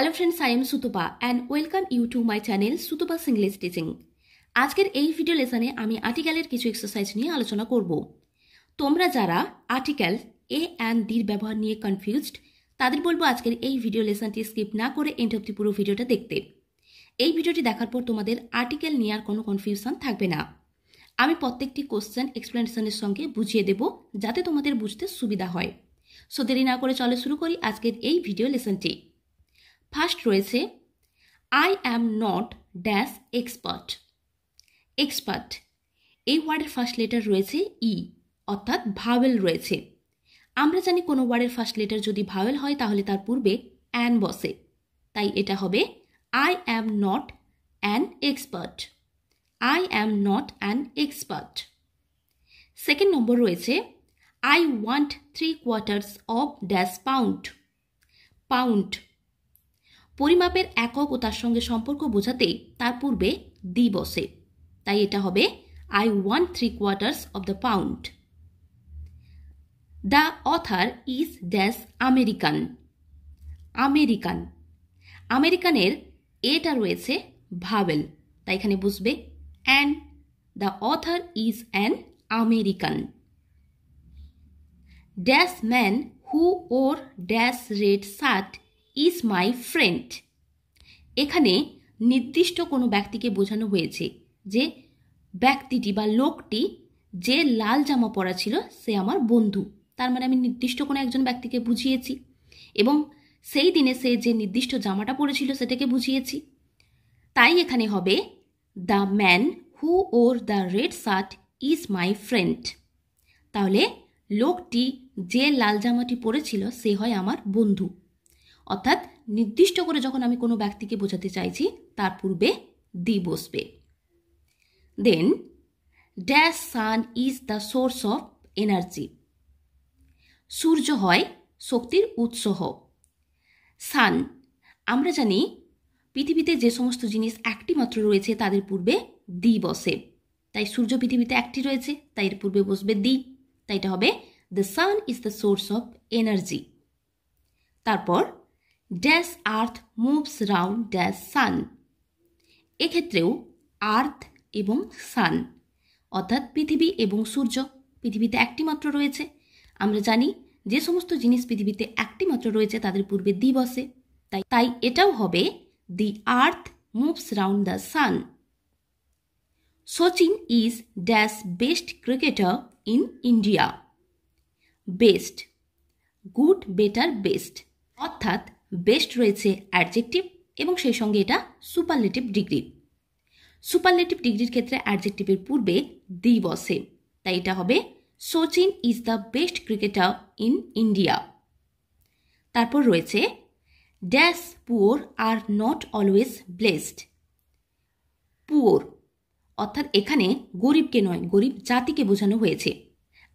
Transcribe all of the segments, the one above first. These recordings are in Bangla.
Hello friends, I am Sutupa and welcome you to my channel Sutupa's English Teaching. আজকের এই ভিডিও লেসনে আমি আর্টিকেলের কিছু এক্সারসাইজ নিয়ে আলোচনা করব। তোমরা যারা আর্টিকেল এ অ্যান্ড ডির ব্যবহার নিয়ে কনফিউজড তাদের বলবো আজকের এই ভিডিও লেসনটি স্কিপ না করে এন্ড অবধি পুরো ভিডিওটা দেখতে। এই ভিডিওটি দেখার পর তোমাদের আর্টিকেল নিয়ে আর কোনো কনফিউশন থাকবে না। আমি প্রত্যেকটি কোশ্চেন এক্সপ্লেনেশনের সঙ্গে বুঝিয়ে দেব যাতে তোমাদের বুঝতে সুবিধা হয়। সো দেরি না করে চলো শুরু করি আজকের এই ভিডিও লেসনটি। ফার্স্ট রয়েছে I am not dash expert. Expert এই ওয়ার্ডের ফার্স্ট লেটার রয়েছে ই অর্থাৎ ভাওয়েল রয়েছে। আমরা জানি কোনো ওয়ার্ডের ফার্স্ট লেটার যদি ভাওয়েল হয় তাহলে তার পূর্বে অ্যান বসে, তাই এটা হবে I am not an expert. I am not an expert. Second number রয়েছে I want 3/4 of dash pound. Pound পরিমাপের একক ও তার সঙ্গে সম্পর্ক বোঝাতে তার পূর্বে দি বসে, তাই এটা হবে I want 3/4 of the pound. The author is dash American. American আমেরিকানের এটা রয়েছে ভাওয়েল, তাই এখানে বুঝবে an. The author is an American. Dash man who wore dash red shirt is my friend. এখানে নির্দিষ্ট কোনো ব্যক্তিকে বোঝানো হয়েছে যে ব্যক্তিটি বা লোকটি যে লাল জামা পরা ছিল সে আমার বন্ধু। তার মানে আমি নির্দিষ্ট কোনো একজন ব্যক্তিকে বুঝিয়েছি এবং সেই দিনে সে যে নির্দিষ্ট জামাটা পরেছিল সেটাকে বুঝিয়েছি, তাই এখানে হবে the man who or the red shirt is my friend. তাহলে লোকটি যে লাল জামাটি পরেছিল সে হয় আমার বন্ধু। অর্থাৎ নির্দিষ্ট করে যখন আমি কোনো ব্যক্তিকে বোঝাতে চাইছি তার পূর্বে দি বসবে। Then dash sun is the source of energy. সূর্য হয় শক্তির উৎস। সান আমরা জানি পৃথিবীতে যে সমস্ত জিনিস একটি মাত্র রয়েছে তাদের পূর্বে দি বসে, তাই সূর্য পৃথিবীতে একটি রয়েছে তাই এর পূর্বে বসবে দি, তাই এটা হবে the sun is the source of energy. তারপর dash earth moves round dash sun. এক্ষেত্রেও আর্থ এবং সান অর্থাৎ পৃথিবী এবং সূর্য পৃথিবীতে একটি মাত্র রয়েছে। আমরা জানি যে সমস্ত জিনিস পৃথিবীতে একটি মাত্র রয়েছে তাদের পূর্বে দি বসে, তাই এটাও হবে the earth moves round the sun. Sachin is dash best cricketer in India. Best good better best অর্থাৎ বেস্ট রয়েছে অ্যাডজেক্টিভ এবং সেই সঙ্গে এটা সুপারলেটিভ ডিগ্রি। সুপারলেটিভ ডিগ্রির ক্ষেত্রে অ্যাডজেক্টিভের পূর্বে দি বসে, তাই এটা হবে Sachin is the best cricketer in India. তারপর রয়েছে dash poor are not always blessed. Poor অর্থাৎ এখানে গরিবকে নয় গরিব জাতিকে বোঝানো হয়েছে।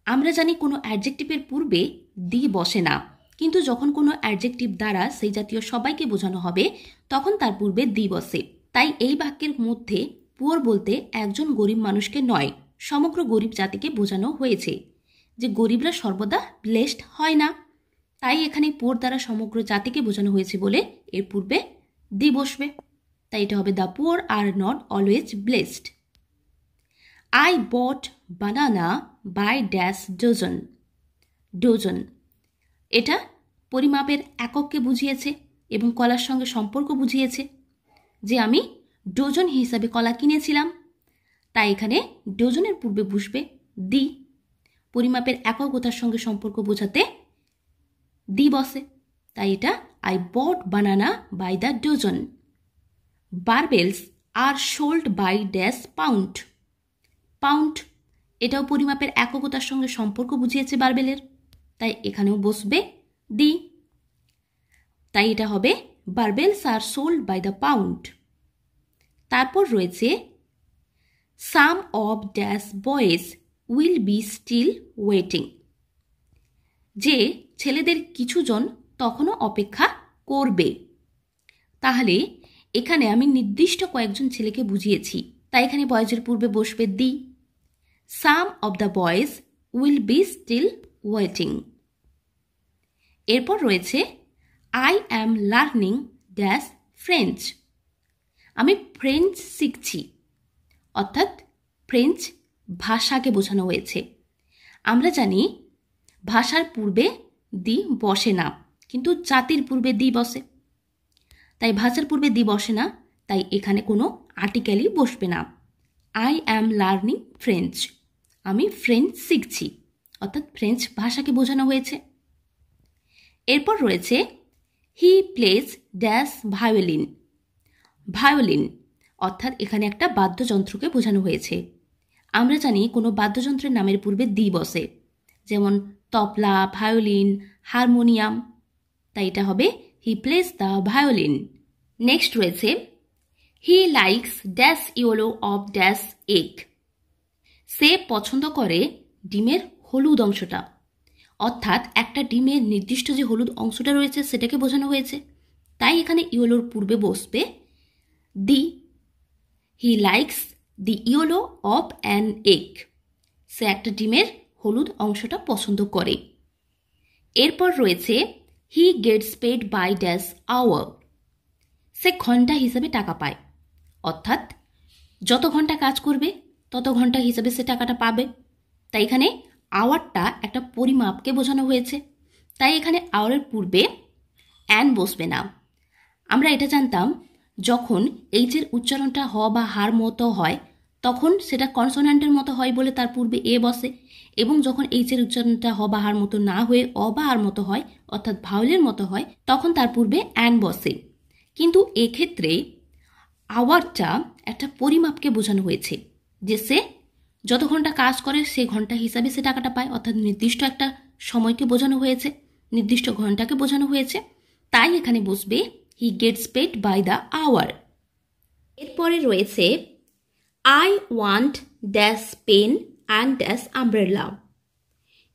আমরা জানি কোনো অ্যাডজেক্টিভের পূর্বে দি বসে না, কিন্তু যখন কোনো অ্যাডজেক্টিভ দ্বারা সেই জাতীয় সবাইকে বোঝানো হবে তখন তার পূর্বে দি বসে। তাই এই বাক্যের মধ্যে পুওর বলতে একজন গরিব মানুষকে নয় সমগ্র গরিব জাতিকে বোঝানো হয়েছে যে গরিবরা সর্বদা ব্লেসড হয় না, তাই এখানে পুওর দ্বারা সমগ্র জাতিকে বোঝানো হয়েছে বলে এর পূর্বে দি বসবে, তাই এটা হবে the poor are not always blessed. I bought banana by dash dozen. Dozen এটা পরিমাপের একককে বুঝিয়েছে এবং কলার সঙ্গে সম্পর্ক বুঝিয়েছে যে আমি ডজন হিসাবে কলা কিনেছিলাম, তাই এখানে ডজনের পূর্বে বসবে দি। পরিমাপের একক ও তার সঙ্গে সম্পর্ক বোঝাতে দি বসে, তাই এটা I bought banana by the dozen. Barbells are sold by dash pound. Pound এটাও পরিমাপের একক ও তার সঙ্গে সম্পর্ক বুঝিয়েছে বারবেলের, তাই এখানেও বসবে দি, তাই এটা হবে barbells are sold by the pound. তারপর রয়েছে some of dash boys will be still waiting. যে ছেলেদের কিছুজন তখনও অপেক্ষা করবে। তাহলে এখানে আমি নির্দিষ্ট কয়েকজন ছেলেকে বুঝিয়েছি, তাই এখানে বয়েজের পূর্বে বসবে the. Some of the boys will be still waiting. এরপর রয়েছে I am learning dash French. আমি ফ্রেঞ্চ শিখছি, অর্থাৎ ফ্রেঞ্চ ভাষাকে বোঝানো হয়েছে। আমরা জানি ভাষার পূর্বে দি বসে না, কিন্তু জাতির পূর্বে দি বসে। তাই ভাষার পূর্বে দি বসে না, তাই এখানে কোনো আর্টিকেলই বসবে না। আই অ্যাম লার্নিং ফ্রেঞ্চ, আমি ফ্রেঞ্চ শিখছি, অর্থাৎ ফ্রেঞ্চ ভাষাকে বোঝানো হয়েছে। এরপর রয়েছে he plays dash violin. Violin অর্থাৎ এখানে একটা বাদ্যযন্ত্রকে বোঝানো হয়েছে। আমরা জানি কোনো বাদ্যযন্ত্রের নামের পূর্বে দি বসে, যেমন তবলা, ভায়োলিন, হারমোনিয়াম। তাই এটা হবে he plays the violin. Next রয়েছে he likes dash yellow of dash egg. সে পছন্দ করে ডিমের হলুদ অংশটা, অর্থাৎ একটা ডিমের নির্দিষ্ট যে হলুদ অংশটা রয়েছে সেটাকে বোঝানো হয়েছে। তাই এখানে ইয়েলোর পূর্বে বসবে the. He likes the yellow of an egg. সে একটা ডিমের হলুদ অংশটা পছন্দ করে। এরপর রয়েছে he gets paid by dash hour. সে ঘন্টা হিসাবে টাকা পায়, অর্থাৎ যত ঘন্টা কাজ করবে তত ঘন্টা হিসাবে সে টাকাটা পাবে। তাই এখানে আওয়ারটা একটা পরিমাপকে বোঝানো হয়েছে। তাই এখানে আওয়ারের পূর্বে অ্যান বসবে না। আমরা এটা জানতাম যখন এইচের উচ্চারণটা হ বা হার মতো হয় তখন সেটা কনসোন্যান্টের মতো হয় বলে তার পূর্বে এ বসে, এবং যখন এইচের উচ্চারণটা হ বা হার মতো না হয়ে অ বা আর মতো হয়, অর্থাৎ ভাওয়েলের মতো হয়, তখন তার পূর্বে অ্যান বসে। কিন্তু এক্ষেত্রে আওয়ারটা একটা পরিমাপকে বোঝানো হয়েছে, যে সে যত ঘন্টা কাজ করে সে ঘন্টা হিসাবে সে টাকাটা পায়, অর্থাৎ নির্দিষ্ট একটা সময়কে বোঝানো হয়েছে, নির্দিষ্ট ঘন্টাকে বোঝানো হয়েছে। তাই এখানে বসবে he gets paid by the hour. এরপরে রয়েছে I want dash pen and dash umbrella.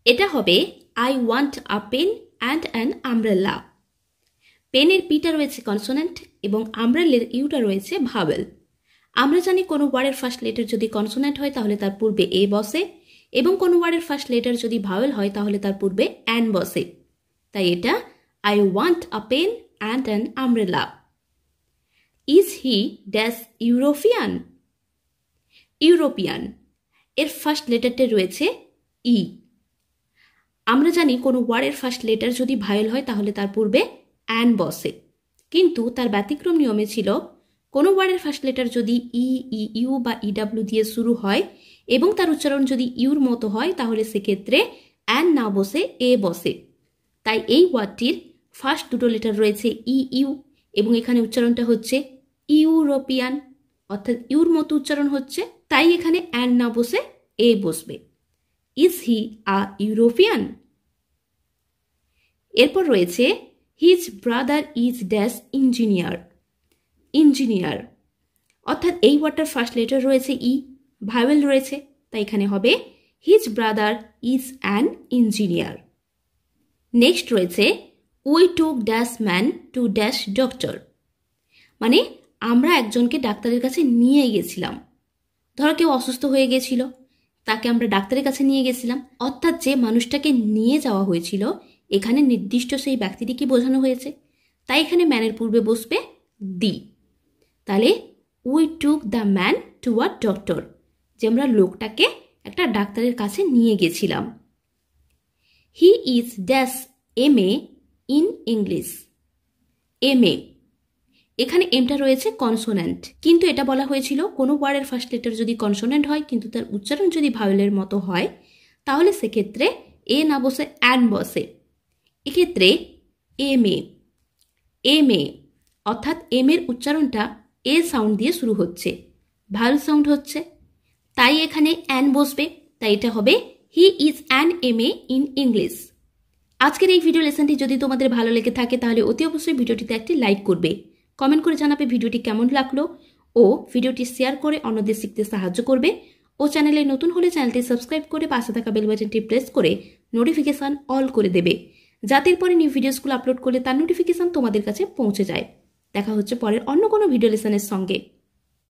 এটা হবে I want a pen and an umbrella. পেনের পিটা রয়েছে কনসোনেন্ট এবং আমব্রেলার ইউটা রয়েছে ভাওয়েল। আমরা জানি কোনো ওয়ার্ডের ফার্স্ট লেটার যদি কনসোনেন্ট হয় তাহলে তার পূর্বে এ বসে, এবং কোনো ওয়ার্ডের ফার্স্ট লেটার যদি ভাওয়েল হয় তাহলে তার পূর্বে অ্যান বসে। তাই এটা I want a pen and an umbrella. Is he dash European. European এর ফার্স্ট লেটারটা রয়েছে ই। আমরা জানি কোনো ওয়ার্ডের ফার্স্ট লেটার যদি ভাওয়েল হয় তাহলে তার পূর্বে অ্যান বসে, কিন্তু তার ব্যতিক্রম নিয়মে ছিল কোনো ওয়ার্ডের ফার্স্ট লেটার যদি ই, ইউ বা ইডাব্লিউ দিয়ে শুরু হয় এবং তার উচ্চারণ যদি ইউর মতো হয় তাহলে সেক্ষেত্রে অ্যান না বসে এ বসে। তাই এই ওয়ার্ডটির ফার্স্ট দুটো লেটার রয়েছে ইউ, এবং এখানে উচ্চারণটা হচ্ছে ইউরোপিয়ান, অর্থাৎ ইউর মতো উচ্চারণ হচ্ছে। তাই এখানে অ্যান না বসে এ বসবে। Is he a European. এরপর রয়েছে his brother is dash engineer. Engineer অর্থাৎ এই ওয়ার্ডটার ফার্স্ট লেটার রয়েছে ই, ভাওয়েল রয়েছে, তাই এখানে হবে his brother is an engineer. Next রয়েছে we took dash man to dash doctor. মানে আমরা একজনকে ডাক্তারের কাছে নিয়ে গেছিলাম। ধরো কেউ অসুস্থ হয়ে গেছিল, তাকে আমরা ডাক্তারের কাছে নিয়ে গেছিলাম, অর্থাৎ যে মানুষটাকে নিয়ে যাওয়া হয়েছিল এখানে নির্দিষ্ট সেই ব্যক্তিটিকে বোঝানো হয়েছে। তাই এখানে ম্যানের পূর্বে বসবে দি। তাহলে we took the man to a doctor, যে আমরা লোকটাকে একটা ডাক্তারের কাছে নিয়ে গেছিলাম। He is dash MA in English. MA এখানে এমটা রয়েছে কনসোন্যান্ট, কিন্তু এটা বলা হয়েছিল কোনো ওয়ার্ডের ফার্স্ট লেটার যদি কনসোন্যান্ট হয় কিন্তু তার উচ্চারণ যদি ভাওয়েলের মতো হয় তাহলে সেক্ষেত্রে এ না বসে অ্যান বসে। এক্ষেত্রে MA অর্থাৎ এম এর উচ্চারণটা এ সাউন্ড দিয়ে শুরু হচ্ছে, ভাওয়েল সাউন্ড হচ্ছে, তাই এখানে অ্যান বসবে। তাই এটা হবে he is an MA in English. আজকের এই ভিডিও লেসনটি যদি তোমাদের ভালো লেগে থাকে তাহলে অতি অবশ্যই ভিডিওটিতে একটি লাইক করবে, কমেন্ট করে জানাবে ভিডিওটি কেমন লাগলো, ও ভিডিওটি শেয়ার করে অন্যদের শিখতে সাহায্য করবে, ও চ্যানেলে নতুন হলে চ্যানেলটি সাবস্ক্রাইব করে পাশে থাকা বেল বাটনটি প্রেস করে নোটিফিকেশান অল করে দেবে, যাতে পরে নিউ ভিডিওসগুলো আপলোড করলে তার নোটিফিকেশান তোমাদের কাছে পৌঁছে যায়। দেখা হচ্ছে পরের অন্য কোনো ভিডিও লেসনের সঙ্গে।